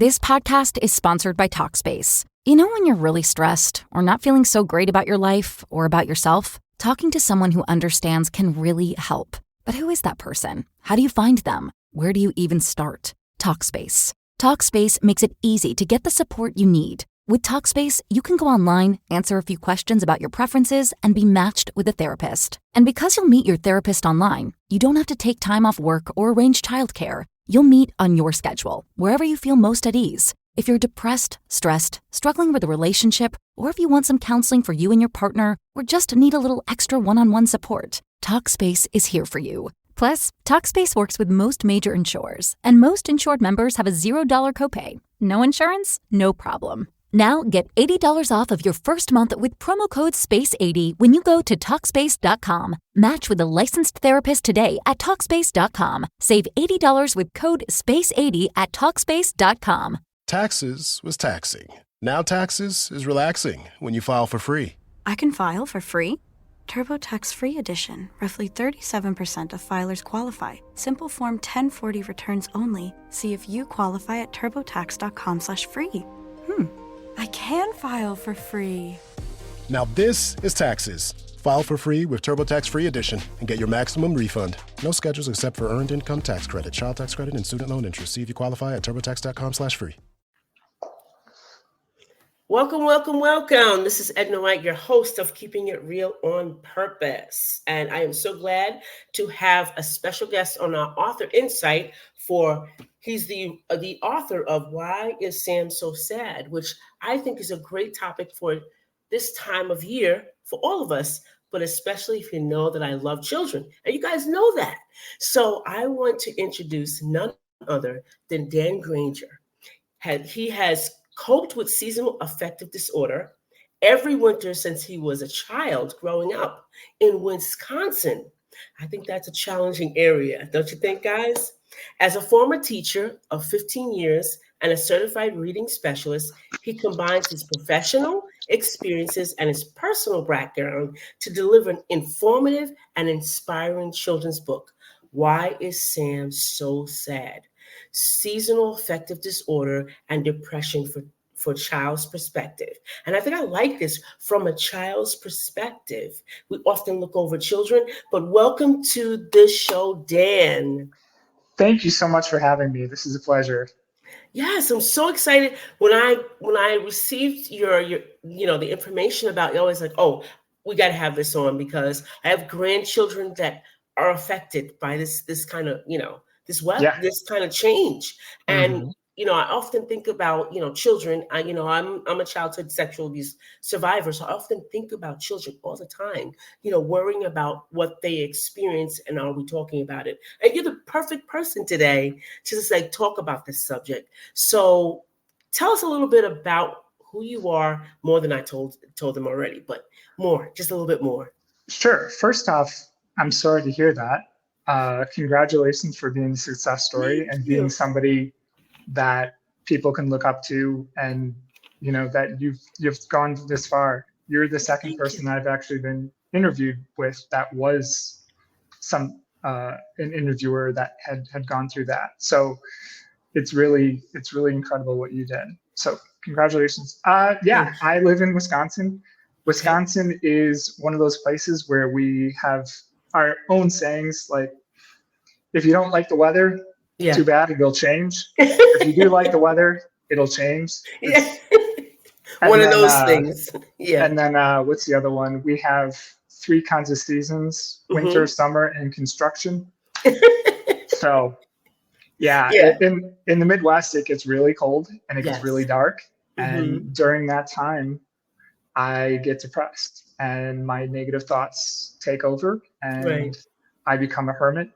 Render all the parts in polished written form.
This podcast is sponsored by Talkspace. You know when you're really stressed or not feeling so great about your life or about yourself? Talking to someone who understands can really help. But who is that person? How do you find them? Where do you even start? Talkspace. Talkspace makes it easy to get the support you need. With Talkspace, you can go online, answer a few questions about your preferences, and be matched with a therapist. And because you'll meet your therapist online, you don't have to take time off work or arrange childcare. You'll meet on your schedule, wherever you feel most at ease. If you're depressed, stressed, struggling with a relationship, or if you want some counseling for you and your partner, or just need a little extra one-on-one support, Talkspace is here for you. Plus, Talkspace works with most major insurers, and most insured members have a $0 copay. No insurance? No problem. Now get $80 off of your first month with promo code SPACE80 when you go to Talkspace.com. Match with a licensed therapist today at Talkspace.com. Save $80 with code SPACE80 at Talkspace.com. Taxes was taxing. Now taxes is relaxing when you file for free. I can file for free? TurboTax Free Edition. Roughly 37% of filers qualify. Simple Form 1040 returns only. See if you qualify at TurboTax.com/free. I can file for free. Now this is taxes. File for free with TurboTax Free Edition and get your maximum refund. No schedules except for Earned Income Tax Credit, Child Tax Credit, and Student Loan Interest. See if you qualify at TurboTax.com/free. Welcome, welcome, welcome. This is Edna White, your host of Keeping It Real on Purpose. And I am so glad to have a special guest on our Author Insight he's the author of Why Is Sam So Sad, which I think is a great topic for this time of year for all of us, but especially if you know that I love children. And you guys know that. So I want to introduce none other than Dan Granger. He has coped with seasonal affective disorder every winter since he was a child growing up in Wisconsin. I think that's a challenging area, don't you think, guys? As a former teacher of 15 years and a certified reading specialist, he combines his professional experiences and his personal background to deliver an informative and inspiring children's book, Why Is Sam So Sad? Seasonal Affective Disorder and Depression for child's perspective. And I think I like this from a child's perspective. We often look over children, but welcome to the show, Dan. Thank you so much for having me. This is a pleasure. Yes, I'm so excited. When I received your the information about you, I was like, oh, we got to have this on because I have grandchildren that are affected by this kind of, this kind of change. And I often think about, children. I'm a childhood sexual abuse survivor, so I often think about children all the time, worrying about what they experience and are we talking about it. And you're the perfect person today to just talk about this subject. So tell us a little bit about who you are, more than I told them already, but just a little bit more. Sure. First off, I'm sorry to hear that. Congratulations for being a success story and being somebody that people can look up to, and that you've gone this far. You're the second person I've actually been interviewed with that was an interviewer that had gone through that. So it's really incredible what you did. So congratulations. I live in Wisconsin. Wisconsin is one of those places where we have our own sayings, like, if you don't like the weather, too bad, it'll change. If you do like the weather, it'll change. One of those things. Yeah. And then what's the other one? We have 3 kinds of seasons: winter, summer, and construction. So in the Midwest, it gets really cold and it gets really dark. And during that time, I get depressed and my negative thoughts take over and I become a hermit.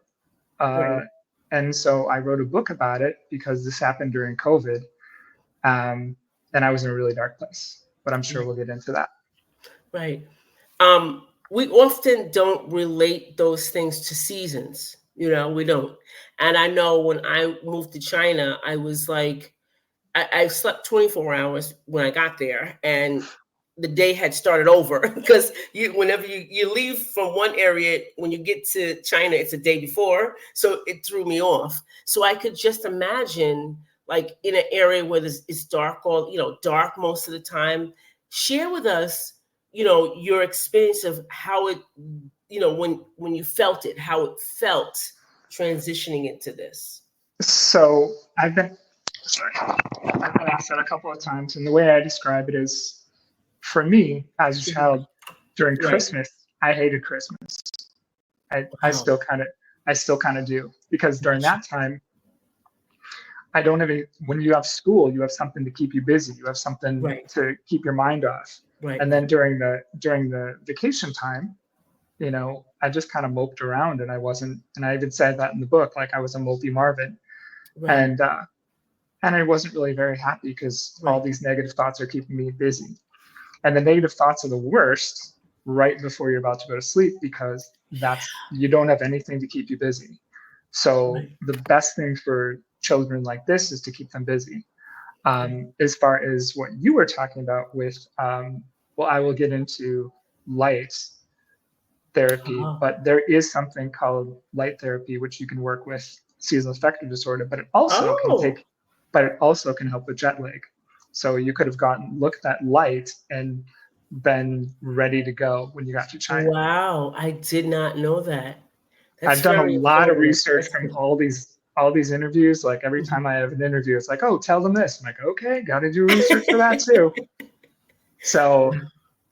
And so I wrote a book about it because this happened during COVID. And I was in a really dark place, but I'm sure we'll get into that. Right. We often don't relate those things to seasons. We don't. And I know when I moved to China, I was like, I slept 24 hours when I got there, and the day had started over because whenever you leave from one area, when you get to China, it's a day before. So it threw me off. So I could just imagine like in an area where it's dark dark most of the time. Share with us, your experience of how it, when you felt it, how it felt transitioning into this. So I've been asked that a couple of times, and the way I describe it is, for me as a child, during Christmas, I hated Christmas. I still kind of do, because during that time, I don't have when you have school, you have something to keep you busy. You have something to keep your mind off. Right. And then during the vacation time, I just kind of moped around, and I even said that in the book, like I was a mopey Marvin. Right. And I wasn't really very happy because all these negative thoughts are keeping me busy. And the negative thoughts are the worst right before you're about to go to sleep, because you don't have anything to keep you busy. So the best thing for children like this is to keep them busy. As far as what you were talking about with, I will get into light therapy, but there is something called light therapy, which you can work with seasonal affective disorder, but it also can help with jet lag. So you could have looked at light and been ready to go when you got to China. Wow, I did not know that. I've done a lot of research from all these interviews. Like every time I have an interview, it's like, oh, tell them this. I'm like, okay, got to do research for that too. So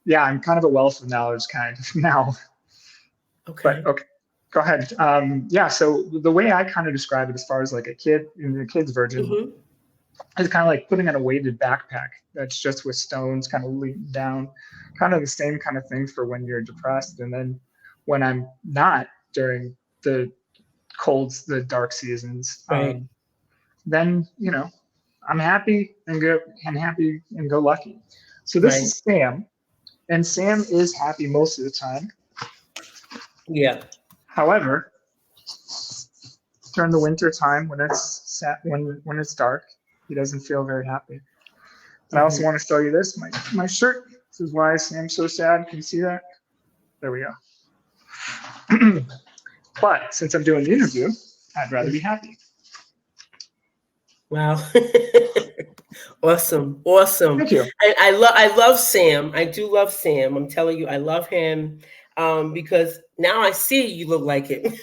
yeah, I'm kind of a wealth of knowledge kind of now. Okay. But okay, go ahead. So the way I kind of describe it, as far as like a kid in the kid's version, is kind of like putting on a weighted backpack that's just with stones kind of leaned down, kind of the same kind of thing for when you're depressed. And then when I'm not, during the colds, the dark seasons, then I'm happy and go lucky. So this is Sam, and Sam is happy most of the time. Yeah. However, during the winter time, when it's dark, he doesn't feel very happy. And I also want to show you this, my shirt. This is why Sam's so sad. Can you see that? There we go. But since I'm doing the interview, I'd rather be happy. Wow. Awesome. Thank you. I love Sam. I do love Sam. I'm telling you, I love him because now I see you look like him.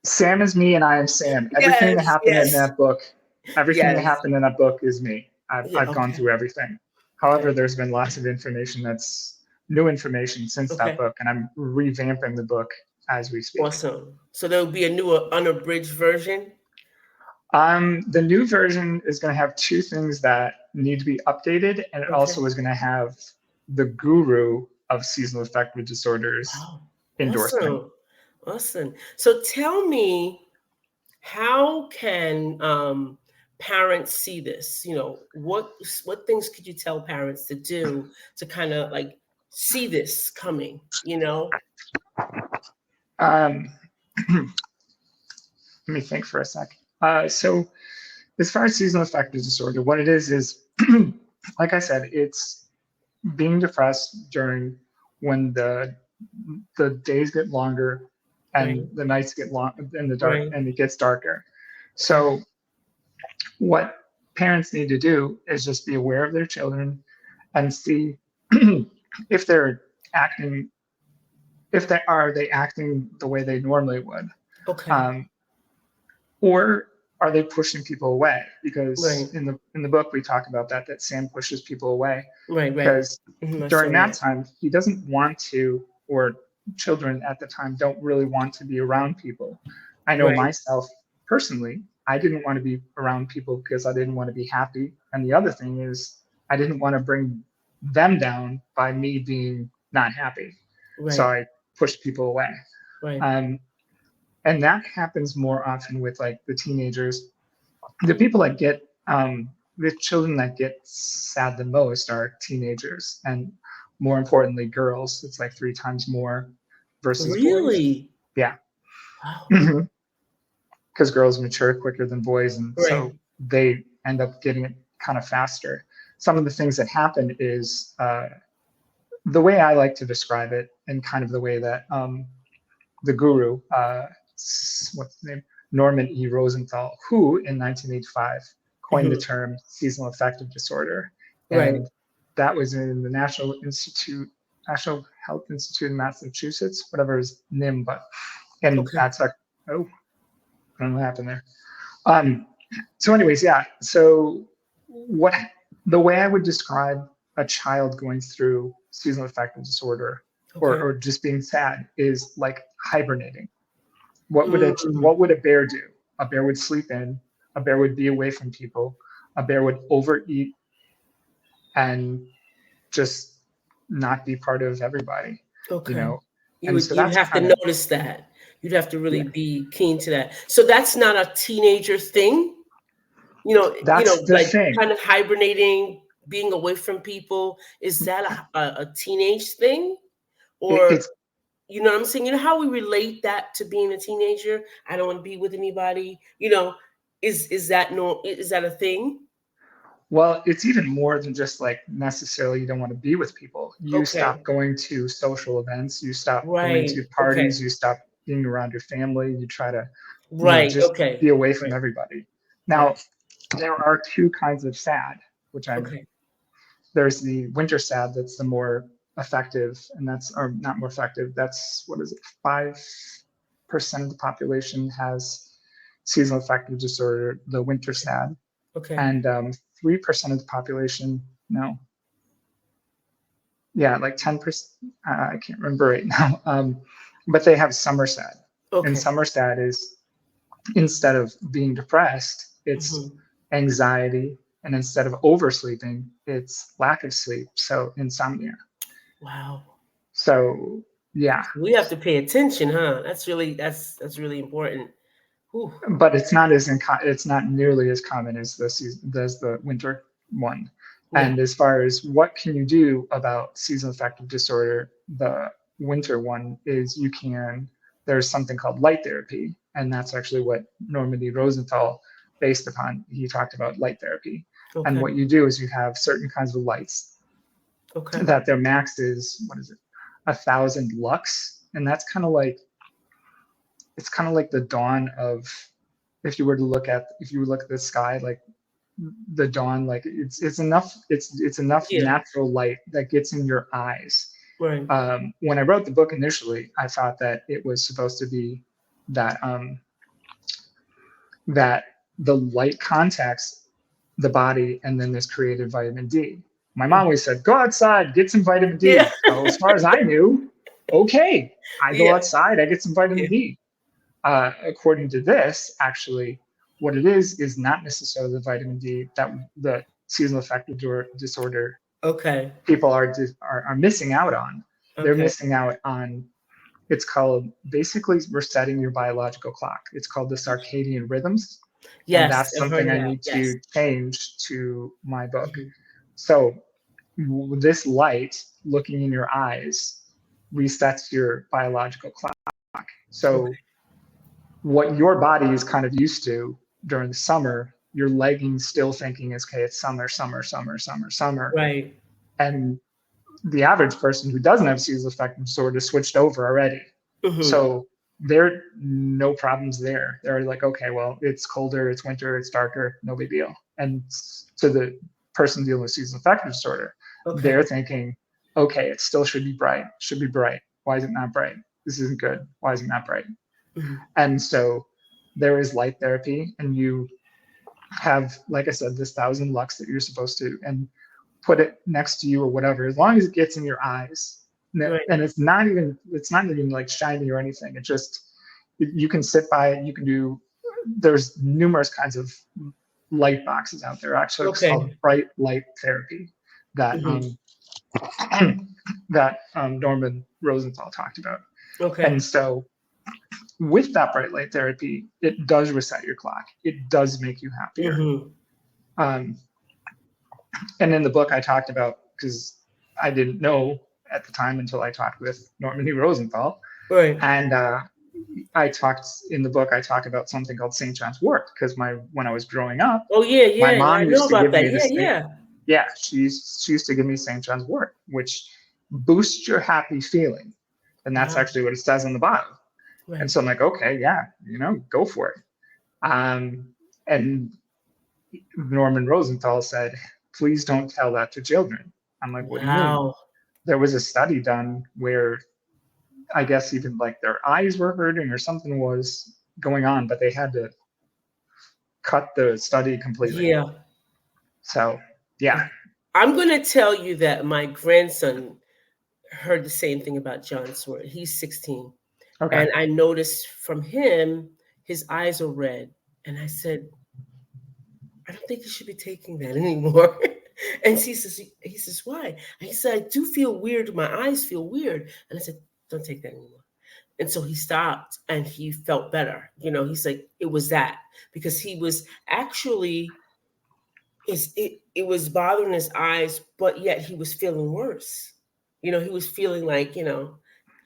Sam is me and I am Sam. Everything that happened in that book, that happened in that book is me. I've gone through everything. However, there's been lots of information that's new information since that book, and I'm revamping the book as we speak. Awesome. So there'll be a new unabridged version? The new version is going to have two things that need to be updated, and it also is going to have the guru of seasonal affective disorders endorsement. Awesome. So tell me, how can parents see this? What things could you tell parents to do to kind of like see this coming? Let me think for a sec. So as far as seasonal affective disorder, what it is like I said, it's being depressed during when the days get longer and the nights get long and the dark and it gets darker. So what parents need to do is just be aware of their children and see if they're acting the way they normally would. Or are they pushing people away? Because in the book we talk about that Sam pushes people away. Because during that time he doesn't want to, or children at the time don't really want to be around people. I know myself personally, I didn't want to be around people because I didn't want to be happy. And the other thing is I didn't want to bring them down by me being not happy. So I pushed people away. And that happens more often with like the teenagers. The people that get, the children that get sad the most are teenagers, and more importantly, girls. It's like 3 times more versus boys. Yeah. Wow. Because girls mature quicker than boys, and so they end up getting it kind of faster. Some of the things that happen is the way I like to describe it, and kind of the way that the guru, what's his name, Norman E. Rosenthal, who in 1985 coined the term seasonal affective disorder. And that was in the National Health Institute in Massachusetts, whatever is NIM, and that's like, oh, I don't know what happened there. So anyways, yeah. So the way I would describe a child going through seasonal affective disorder or just being sad is like hibernating. What would a bear do? A bear would sleep in, a bear would be away from people, a bear would overeat and just not be part of everybody. Okay. You know? You'd have to notice that. You'd have to really be keen to that. So that's not a teenager thing, That's the like thing. kind of hibernating, being away from people. Is that a teenage thing? Or, you know what I'm saying? You know how we relate that to being a teenager? I don't want to be with anybody. Is that a thing? Well, it's even more than just like necessarily you don't want to be with people. You stop going to social events. You stop going to parties. You stop being around your family. You try to just be away from everybody. Now, there are two kinds of sad, which there's the winter sad that's the more effective, and or not more effective. That's 5% of the population has seasonal affective disorder, the winter sad. And 3% of the population, like 10%, I can't remember right now, but they have summer sad. And summer sad is, instead of being depressed, it's anxiety, and instead of oversleeping, it's lack of sleep, so insomnia. Wow. So yeah, we have to pay attention, huh? That's really important. Ooh. But it's not nearly as common as the winter one. And as far as what can you do about seasonal affective disorder, the winter one is there's something called light therapy, and that's actually what Norman E. Rosenthal based upon. He talked about light therapy. And what you do is you have certain kinds of lights that their max is 1,000 lux, and that's kind of like the dawn of, if you look at the sky, like the dawn, like it's enough natural light that gets in your eyes. When I wrote the book initially, I thought that it was supposed to be that the light contacts the body, and then this created vitamin D. My mom always said, go outside, get some vitamin D. So as far as I knew, I go outside, I get some vitamin D. According to this, actually, what it is not necessarily the vitamin D that the seasonal affective disorder people are missing out on. They're missing out on, it's called basically resetting your biological clock. It's called the circadian rhythms. Yes, and that's something I need to change to my book. So this light looking in your eyes resets your biological clock. So what your body is kind of used to during the summer, your leggings still thinking is, okay, it's summer. Right. And the average person who doesn't have seasonal affective disorder switched over already. So there are no problems there. They're like, okay, well, it's colder, it's winter, it's darker, no big deal. And to the person dealing with seasonal affective disorder, they're thinking, okay, it still should be bright. Why is it not bright? This isn't good. Why is it not bright? And so there is light therapy, and you have, like I said, this 1,000 lux that you're supposed to, and put it next to you or whatever, as long as it gets in your eyes. And it's not even like shiny or anything. It just, you can sit by it. There's numerous kinds of light boxes out there. Actually, it's called bright light therapy that Norman Rosenthal talked about. And so with that bright light therapy, it does reset your clock. It does make you happier. And in the book I talked about, because I didn't know at the time until I talked with Norman E. Rosenthal. And I talk about something called St. John's wort, because when I was growing up, my mom used to give me this thing. Yeah, she used to give me St. John's wort, which boosts your happy feeling. And that's actually what it says on the bottle. And so I'm like, okay, yeah, go for it. And Norman Rosenthal said, please don't tell that to children. I'm like, what do you mean? Wow. There was a study done where I guess even like their eyes were hurting or something was going on, but they had to cut the study completely. Yeah. So, yeah. I'm going to tell you that my grandson heard the same thing about John Sword. He's 16. Okay. And I noticed from him, his eyes are red. And I said, I don't think you should be taking that anymore. And he says, why? And he said, I do feel weird. My eyes feel weird. And I said, don't take that anymore. And so he stopped and he felt better. He's like, it was that, because he was actually, it was bothering his eyes, but yet he was feeling worse. He was feeling like,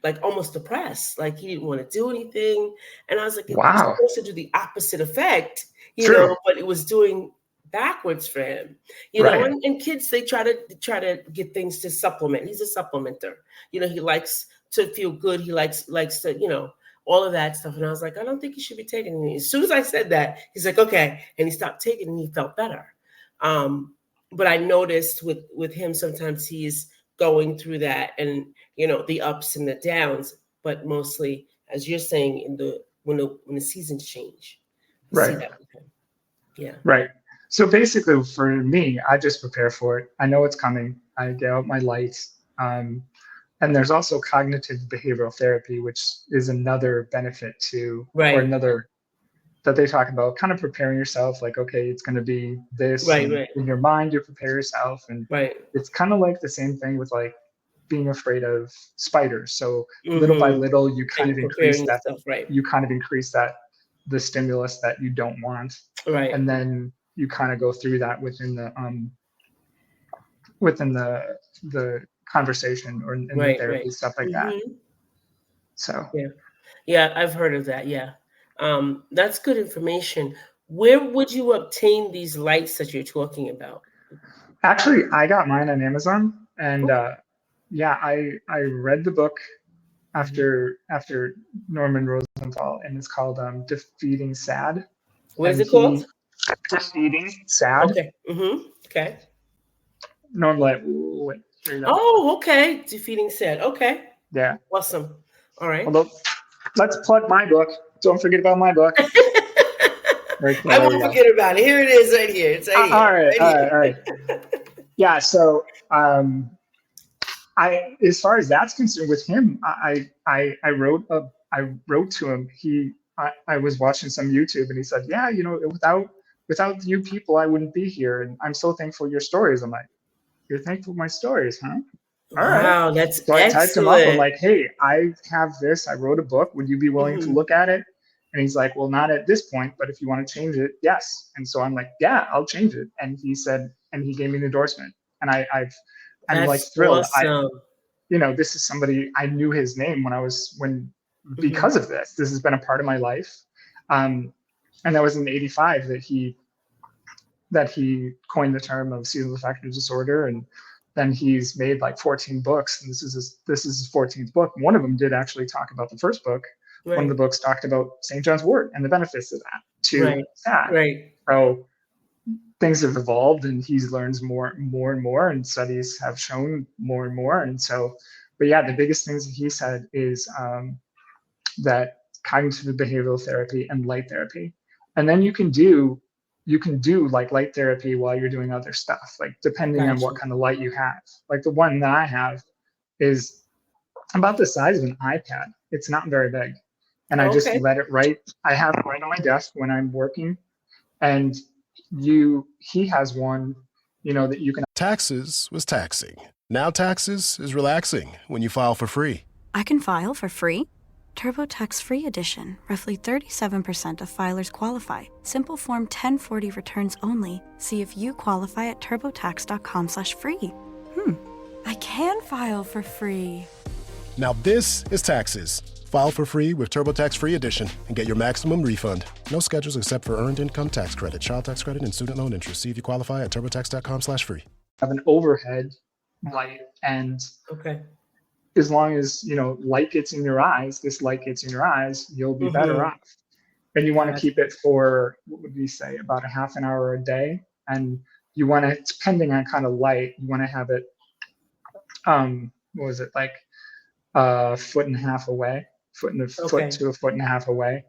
like almost depressed, like he didn't want to do anything. And I was like, wow. It was supposed to do the opposite effect, True. but it was doing backwards for him, right. and kids, they try to get things to supplement. He's a supplementer. He likes to feel good. He likes to, all of that stuff. And I was like, I don't think you should be taking it. As soon as I said that, he's like, okay. And he stopped taking it and he felt better. But I noticed with him, sometimes he's going through that and, the ups and the downs, but mostly, as you're saying, when the seasons change. Right. See that with him. Yeah. Right. So basically for me, I just prepare for it. I know it's coming. I get out my lights. And there's also cognitive behavioral therapy, which is another benefit to, right. or another that they talk about, kind of preparing yourself, like, okay, it's going to be this. Right. In your mind, you prepare yourself. And it's kind of like the same thing with like being afraid of spiders. So little by little, you kind of increase that. You kind of increase that, the stimulus that you don't want. Right. And then you kind of go through that within the conversation or in the therapy, stuff like that. So yeah, I've heard of that. Yeah. That's good information. Where would you obtain these lights that you're talking about? Actually, I got mine on Amazon, and I read the book after Norman Rosenthal, and it's called Defeating Sad. What is it called? Defeating Sad. Okay. Okay. Normally, oh, okay. Defeating Sad. Okay. Yeah. Awesome. All right. Although, let's plug my book. Don't forget about my book. I won't forget about it. Here it is, right here. It's right here. All right. Yeah. So, as far as that's concerned, with him, I wrote to him. I was watching some YouTube, and he said, "Yeah, without you people, I wouldn't be here, and I'm so thankful for your stories." I'm like, "You're thankful for my stories, huh?" All right. Wow, that's so excellent. I typed him up. I'm like, "Hey, I have this. I wrote a book. Would you be willing to look at it?" And he's like, "Well, not at this point, but if you want to change it, yes." And so I'm like, "Yeah, I'll change it." And he said, and he gave me an endorsement, and I'm that's like thrilled. Awesome. This is somebody, I knew his name because of this. This has been a part of my life. And that was in '85 that he coined the term of seasonal affective disorder. And then he's made like 14 books. And this is his 14th book. One of them did actually talk about the first book. Right. One of the books talked about St. John's wort and the benefits of that to that. Right. So things have evolved, and he learns more and more, and studies have shown more and more. And so, but yeah, the biggest things that he said is that cognitive behavioral therapy and light therapy. And then you can do like light therapy while you're doing other stuff, like depending on what kind of light you have. Like the one that I have is about the size of an iPad. It's not very big. And I just let it I have it right on my desk when I'm working. And he has one, that you can. Taxes was taxing. Now taxes is relaxing when you file for free. I can file for free? TurboTax Free Edition. Roughly 37% of filers qualify. Simple Form 1040 returns only. See if you qualify at turbotax.com/free. I can file for free. Now this is taxes. File for free with TurboTax Free Edition and get your maximum refund. No schedules except for earned income tax credit, child tax credit, and student loan interest. See if you qualify at turbotax.com/free. Have an overhead light, and as long as light gets in your eyes, you'll be better off. And you want to keep it for, what would we say, about a half an hour a day. And you want to, depending on kind of light, you want to have it, what was it, like a foot and a half away, foot to a foot and a half away.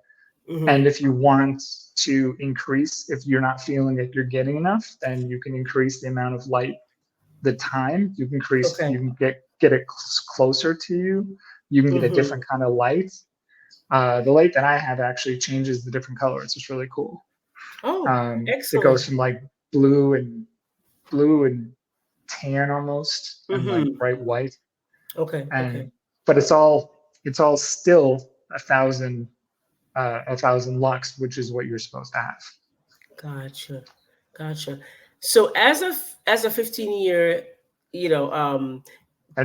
And if you want to increase, if you're not feeling that you're getting enough, then you can increase the amount of light, the time. You can increase, you can get it closer to you. You can get a different kind of light. The light that I have actually changes the different colors. It's really cool. Oh, excellent. It goes from like blue and tan almost, and like bright white. But it's all still 1,000 lux, which is what you're supposed to have. Gotcha. So as a 15-year,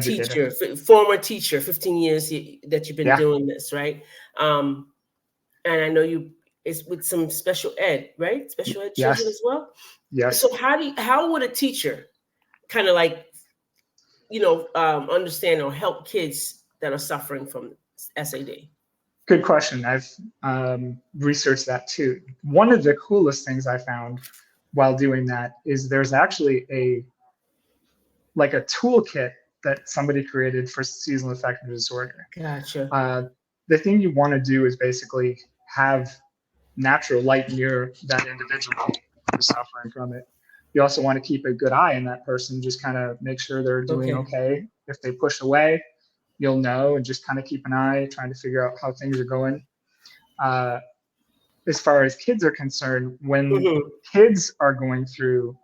teacher, former teacher, 15 years that you've been doing this, right? And I know it's with some special ed, right? Special ed children as well. Yes. So how would a teacher kind of like, understand or help kids that are suffering from SAD? Good question. I've researched that too. One of the coolest things I found while doing that is there's actually a toolkit that somebody created for seasonal affective disorder. Gotcha. The thing you want to do is basically have natural light near that individual who's suffering from it. You also want to keep a good eye on that person, just kind of make sure they're doing okay. If they push away, you'll know, and just kind of keep an eye, trying to figure out how things are going. As far as kids are concerned, when kids are going through,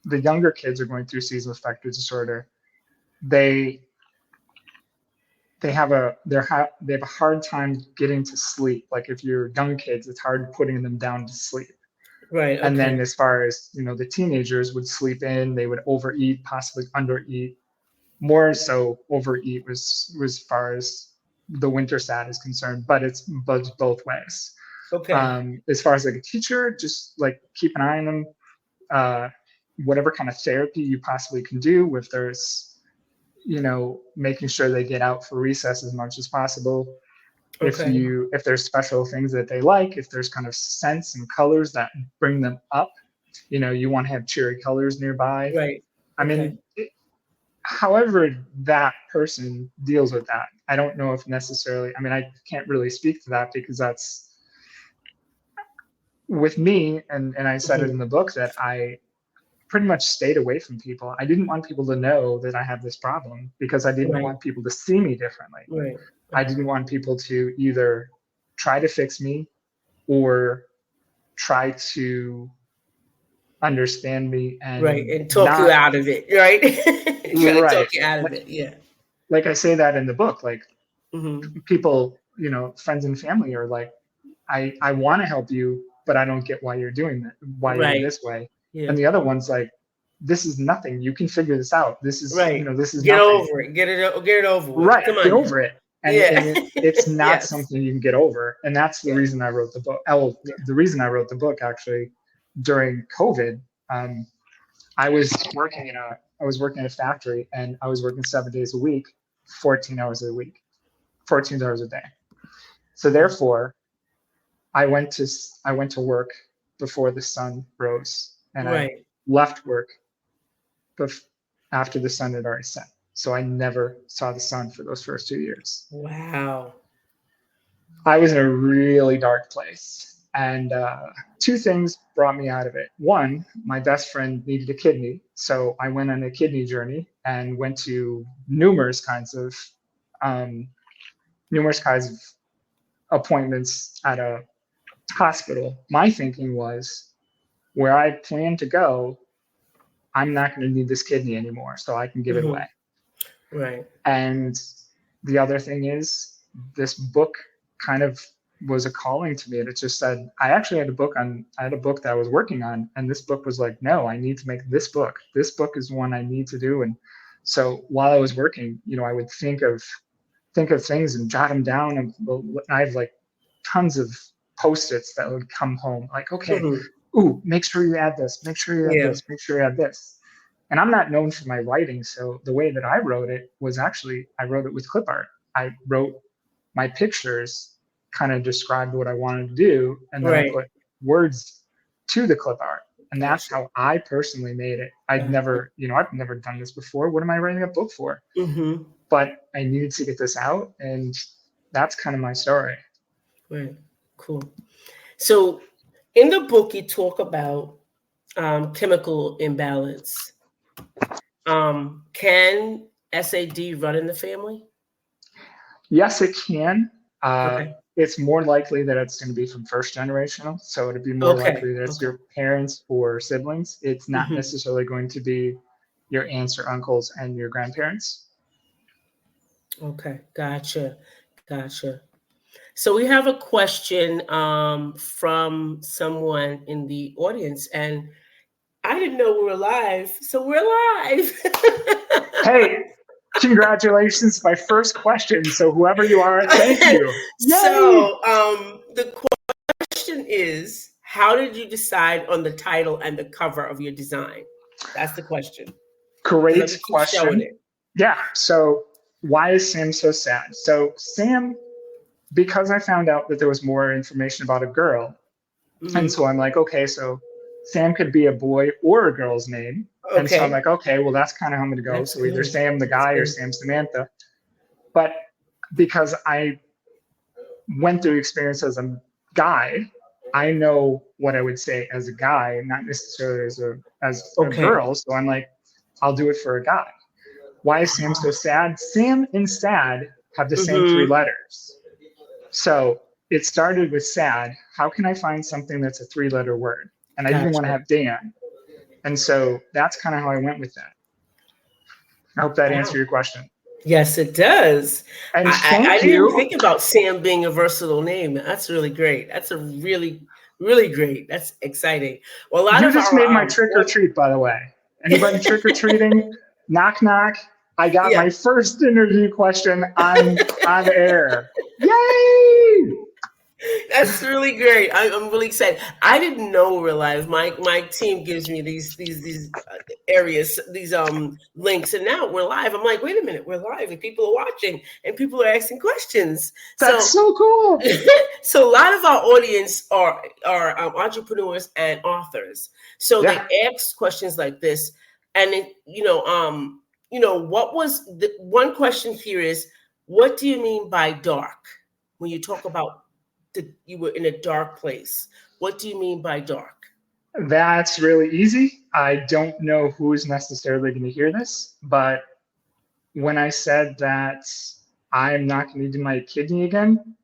the younger kids are going through seasonal affective disorder, they have a hard time getting to sleep. Like if you're young kids, it's hard putting them down to sleep. Right. And then as far as, the teenagers would sleep in, they would overeat, possibly undereat. More so overeat was as far as the winter SAD is concerned, but it's both ways. As far as like a teacher, just like keep an eye on them. Whatever kind of therapy you possibly can do, if there's, making sure they get out for recess as much as possible. If there's special things that they like, if there's kind of scents and colors that bring them up, you want to have cheery colors nearby. Right. I mean, however that person deals with that, I don't know if necessarily, I can't really speak to that because that's with me. And I said it in the book that I pretty much stayed away from people. I didn't want people to know that I have this problem because I didn't want people to see me differently. Right. I didn't want people to either try to fix me or try to understand me and talk you out of it, right? Talk you out of it. Yeah. Like I say that in the book, like people, friends and family are like, I want to help you, but I don't get why you're doing that, why you're this way. Yeah. And the other one's like, this is nothing. You can figure this out. This is, this is get nothing. over it. Get it over with. Right. Come on, get over it. And, and it's not something you can get over. And that's the reason I wrote the book. The reason I wrote the book actually during COVID, I was working in a factory, and I was working 7 days a week, 14 hours a day. So therefore, I went to work before the sun rose, and I left work after the sun had already set. So I never saw the sun for those first 2 years. Wow. I was in a really dark place. And two things brought me out of it. One, my best friend needed a kidney. So I went on a kidney journey and went to numerous kinds of appointments at a hospital. My thinking was, where I plan to go, I'm not going to need this kidney anymore, so I can give it away. Right. And the other thing is, this book kind of was a calling to me. And it just said, I had a book that I was working on, and this book was like, no, I need to make this book. This book is one I need to do. And so while I was working, I would think of things and jot them down. And I have like tons of Post-its that would come home, like, okay, make sure you add this, make sure you add this, make sure you add this. And I'm not known for my writing. So the way that I wrote it was actually, I wrote it with clip art. I wrote my pictures kind of described what I wanted to do, and then I Right. put words to the clip art. And that's how I personally made it. I've never done this before. What am I writing a book for? Mm-hmm. But I needed to get this out, and that's kind of my story. Right. Cool. So in the book, you talk about chemical imbalance. Can SAD run in the family? Yes, it can. Okay. It's more likely that it's going to be from first generational. So it'd be more likely that it's your parents or siblings. It's not necessarily going to be your aunts or uncles and your grandparents. Okay. Gotcha. So we have a question from someone in the audience, and I didn't know we were live. So we're live. Hey, congratulations. My first question. So whoever you are, thank you. So the question is, how did you decide on the title and the cover of your design? That's the question. Great question. Yeah. So why is Sam so sad? So Sam, because I found out that there was more information about a girl, and so I'm like, okay, so Sam could be a boy or a girl's name. Okay. And so I'm like, okay, well, that's kind of how I'm going to go. That's so either Sam the guy or Sam Samantha. But because I went through experience as a guy, I know what I would say as a guy, not necessarily as a girl. So I'm like, I'll do it for a guy. Why is Sam so sad? Sam and sad have the same three letters. So it started with sad. How can I find something that's a 3-letter word? And I didn't want to have Dan. And so that's kind of how I went with that. I hope that answered your question. Yes, it does. And I didn't even think about Sam being a versatile name. That's really great. That's a really, really great. That's exciting. Well, you just made my trick or treat, by the way. Anybody trick or treating? Knock, knock. I got my first interview question on air. Yay! That's really great. I'm really excited. I didn't know we were live. My team gives me these areas, these links, and now we're live. I'm like, wait a minute, we're live, and people are watching, and people are asking questions. That's so cool. So a lot of our audience are entrepreneurs and authors. So they ask questions like this, and what was the one question here is, what do you mean by dark when you talk about you were in a dark place? What do you mean by dark? That's really easy. I don't know who's necessarily going to hear this, but when I said that I'm not going to do my kidney again,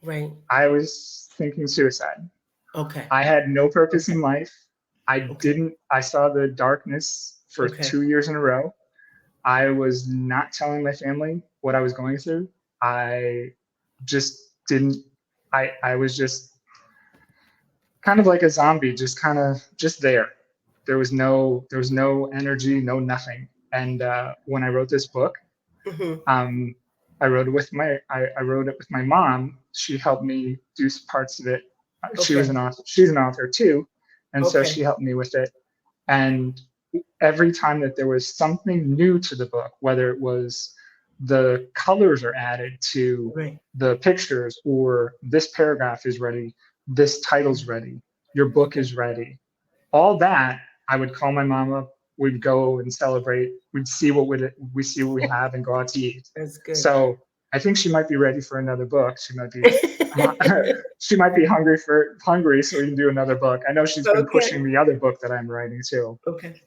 right, I was thinking suicide. Okay. I had no purpose in life. I saw the darkness for 2 years in a row. I was not telling my family what I was going through. I just didn't. I was just kind of like a zombie, just there. There was no energy, no nothing. And when I wrote this book, I wrote it with my mom. She helped me do parts of it. She was an author. She's an author too, and so she helped me with it. And every time that there was something new to the book, whether it was the colors are added to the pictures, or this paragraph is ready, this title's ready, your book is ready, all that, I would call my mom up, we'd go and celebrate, we'd see what we have and go out to eat. That's good. So I think she might be ready for another book. She might be she might be hungry so we can do another book. I know she's been pushing the other book that I'm writing too. Okay.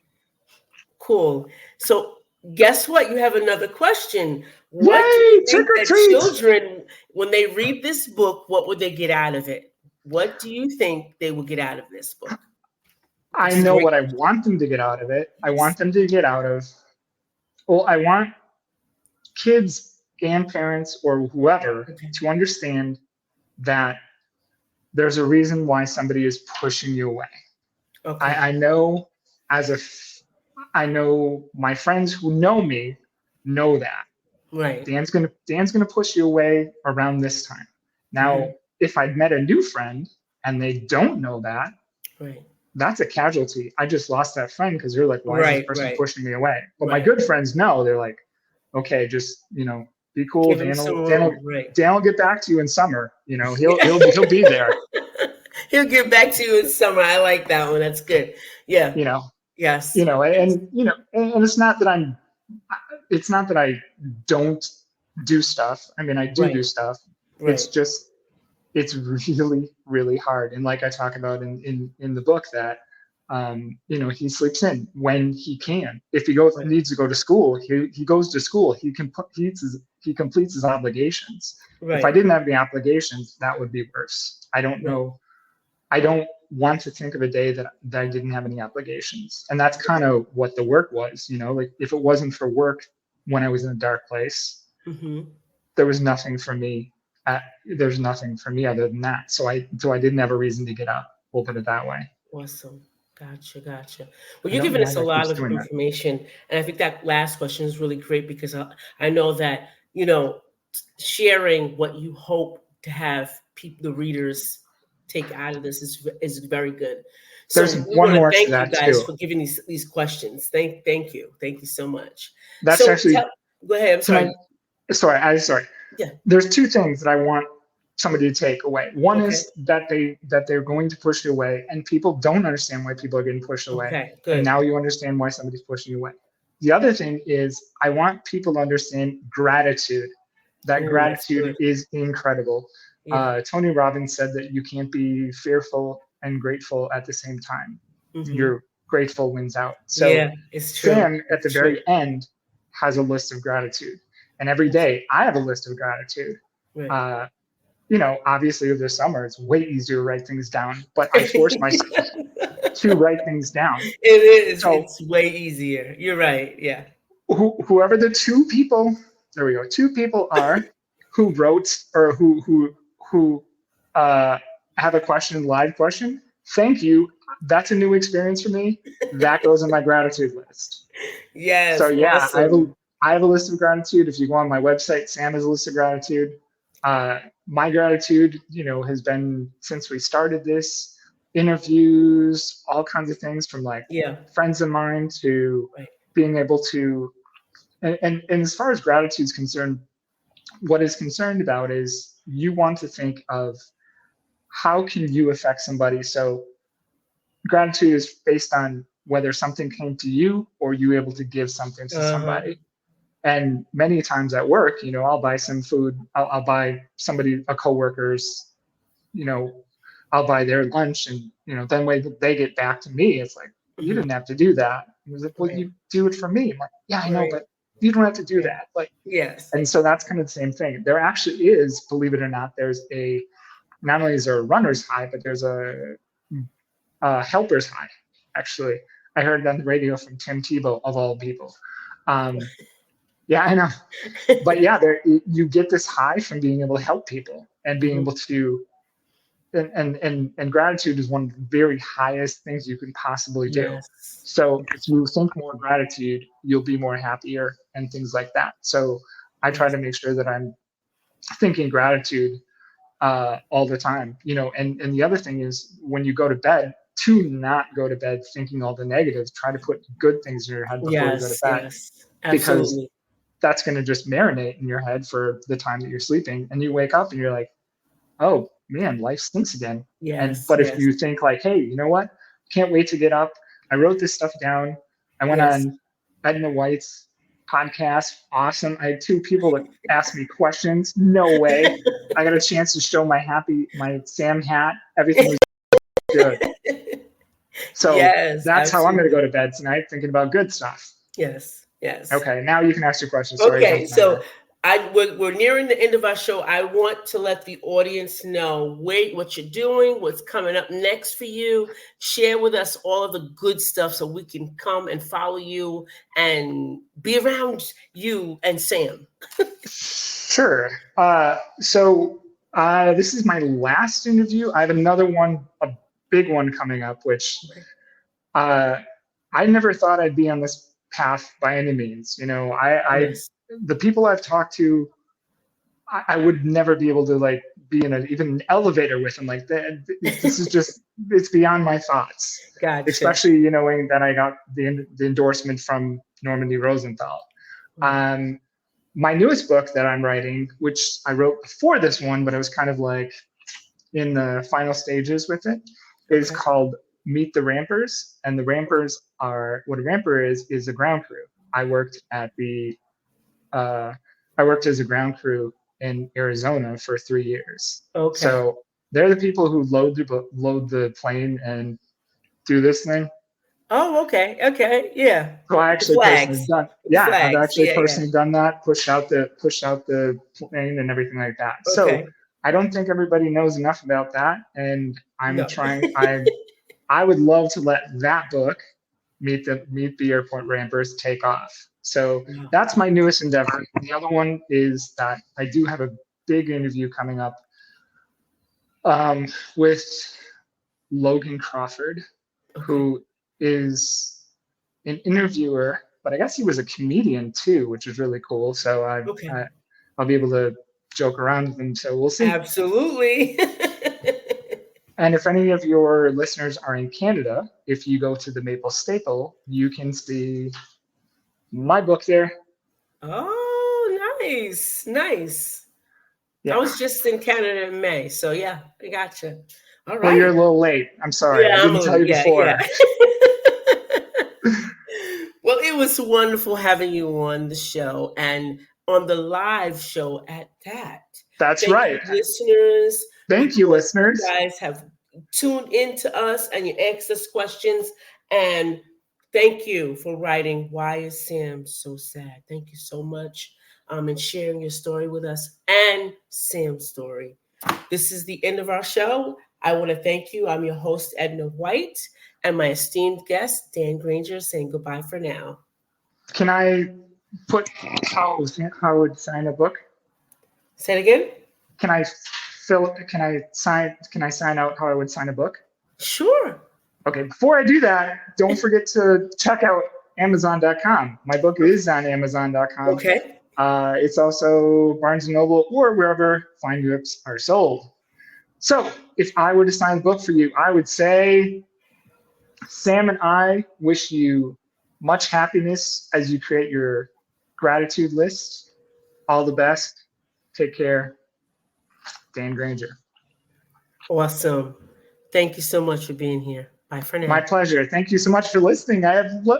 Cool. So guess what? You have another question. What do you think that children, when they read this book, what would they get out of it? What do you think they will get out of this book? I know what I want them to get out of it. I want them to get out of, I want kids and parents or whoever to understand that there's a reason why somebody is pushing you away. I know I know my friends who know me know that. Right. Dan's gonna push you away around this time. Now, if I'd met a new friend and they don't know that, that's a casualty. I just lost that friend because they're like, why is this person pushing me away? But my good friends know. They're like, okay, just Be cool. Give him Dan some will room, right. Dan will get back to you in summer. You know, he'll be there. He'll get back to you in summer. I like that one. That's good. Yeah. You know. Yes. You know, and you know, and it's not that I don't do stuff. I mean, I do stuff. Right. It's just, it's really, really hard. And like I talk about in the book, that you know, he sleeps in when he can. If he needs to go to school, he goes to school. He completes his obligations. Right. If I didn't have the obligations, that would be worse. I don't know. I don't want to think of a day that I didn't have any obligations. And that's kind of what the work was, you know, like if it wasn't for work when I was in a dark place, there was nothing for me. There's nothing for me other than that. So I didn't have a reason to get up. We'll put it that way. Awesome. Gotcha. Well, you're giving us a lot of information. And I think that last question is really great, because I know that, you know, sharing what you hope to have the readers take out of this is very good. So there's one more to that too. Thank you guys for giving these questions. Thank you so much. That's actually. Go ahead. I'm sorry. Sorry. Yeah. There's two things that I want somebody to take away. One is that they're going to push you away, and people don't understand why people are getting pushed away. Okay, good. And now you understand why somebody's pushing you away. The other thing is, I want people to understand gratitude. That gratitude is incredible. Yeah. Tony Robbins said that you can't be fearful and grateful at the same time. Your grateful wins out. So it's true. Sam at the very end has a list of gratitude, and every day I have a list of gratitude. Right. You know, obviously over the summer it's way easier to write things down, but I force myself to write things down. It is. So, it's way easier. You're right. Yeah. Whoever the two people are who wrote or who have a live question, thank you. That's a new experience for me. That goes in my gratitude list. Yes. So yeah, awesome. I have a list of gratitude. If you go on my website, Sam has a list of gratitude. My gratitude, you know, has been, since we started this, interviews, all kinds of things, from like friends of mine to being able to, and as far as gratitude is concerned, what is concerned about is you want to think of how can you affect somebody. So gratitude is based on whether something came to you or you were able to give something to somebody. And many times at work, you know, I'll buy some food. I'll buy a coworker's, you know, I'll buy their lunch, and, you know, then when they get back to me, it's like, you didn't have to do that. He was like, well, you do it for me. I'm like, yeah, I know, but you don't have to do that. Like, yes. And so that's kind of the same thing. There actually is, believe it or not, not only is there a runner's high, but there's a helper's high. Actually, I heard it on the radio from Tim Tebow, of all people. Yeah, I know. But yeah, you get this high from being able to help people and being able to, and gratitude is one of the very highest things you can possibly do. Yes. So if you think more gratitude, you'll be more happier and things like that. So I try to make sure that I'm thinking gratitude all the time, you know, and the other thing is, when you go to bed, to not go to bed thinking all the negatives, try to put good things in your head before you go to bed. Yes, because that's going to just marinate in your head for the time that you're sleeping, and you wake up and you're like, oh man, life stinks again. But if you think like, hey, you know what? Can't wait to get up. I wrote this stuff down. I went on Edna White's podcast. Awesome. I had two people that asked me questions. No way. I got a chance to show my Sam hat. Everything was good. So that's how I'm going to go to bed tonight, thinking about good stuff. Yes. Okay, now you can ask your questions. Okay, so we're nearing the end of our show. I want to let the audience know what you're doing, what's coming up next for you. Share with us all of the good stuff so we can come and follow you and be around you and Sam. Sure. So this is my last interview. I have another one, a big one coming up, which I never thought I'd be on this path by any means. You know, the people I've talked to, I would never be able to like be in even an elevator with them. Like that. This is just, it's beyond my thoughts. Gotcha. Especially, you knowing that I got the endorsement from Normandy Rosenthal. my newest book that I'm writing, which I wrote before this one, but I was kind of like in the final stages with it, is called Meet the Rampers. And the Rampers are, what a ramper is a ground crew. I worked as a ground crew in Arizona for 3 years. Okay. So they're the people who load the plane and do this thing. Oh, okay. Okay. Yeah. So I actually personally done. Yeah, I've actually personally done that. Pushed out the plane and everything like that. Okay. So I don't think everybody knows enough about that, and I'm trying. I would love to let that book, Meet the Airport Rampers, take off. So that's my newest endeavor. The other one is that I do have a big interview coming up with Logan Crawford, who is an interviewer, but I guess he was a comedian too, which is really cool. So I'll be able to joke around with him. So we'll see. Absolutely. And if any of your listeners are in Canada, if you go to the Maple Staple, you can see my book there. Oh, nice. Nice. Yeah. I was just in Canada in May. So yeah, I gotcha. All right. Well, you're a little late. I'm sorry. I didn't tell you before. Yeah. Well, it was wonderful having you on the show and on the live show at that. That's right. Listeners. Thank you, listeners. You guys have tuned into us and you asked us questions. And thank you for writing Why Is Sam So Sad? Thank you so much. And sharing your story with us and Sam's story. This is the end of our show. I want to thank you. I'm your host, Edna White, and my esteemed guest, Dan Granger, saying goodbye for now. Can I put how I would sign a book? Say it again. Can I sign out how I would sign a book? Sure. Okay. Before I do that, don't forget to check out Amazon.com. My book is on Amazon.com. Okay. It's also Barnes & Noble or wherever fine books are sold. So if I were to sign a book for you, I would say, Sam and I wish you much happiness as you create your gratitude list. All the best. Take care. Dan Granger. Awesome. Thank you so much for being here. Bye for now. My pleasure. Thank you so much for listening. I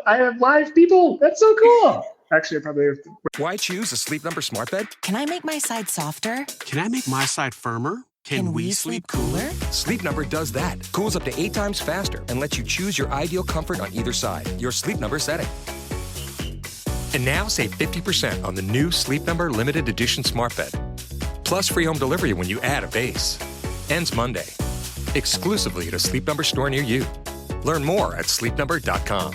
have live people. That's so cool. Actually, I probably have to. Why choose a Sleep Number smart bed? Can I make my side softer? Can I make my side firmer? Can we sleep cooler? Sleep Number does that. Cools up to 8 times faster and lets you choose your ideal comfort on either side. Your Sleep Number setting. And now save 50% on the new Sleep Number limited edition smart bed. Plus free home delivery when you add a base. Ends Monday. Exclusively at a Sleep Number store near you. Learn more at sleepnumber.com.